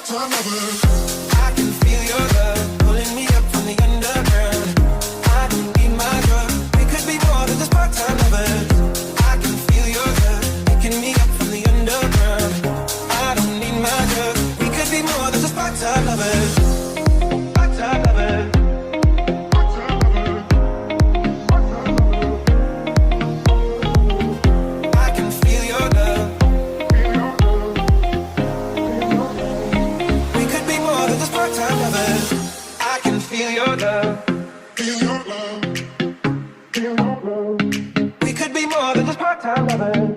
part-time lovers. I can feel your love pulling me up from the underground. I don't need my drug. We could be more than just part-time lovers. I can feel your love picking me up from the underground. I don't need my drug. We could be more than just part-time lovers. Part-time lovers. I can feel your love. We could be more than just part-time lovers. I can feel your love. Feel your love. We could be more than just part-time lovers.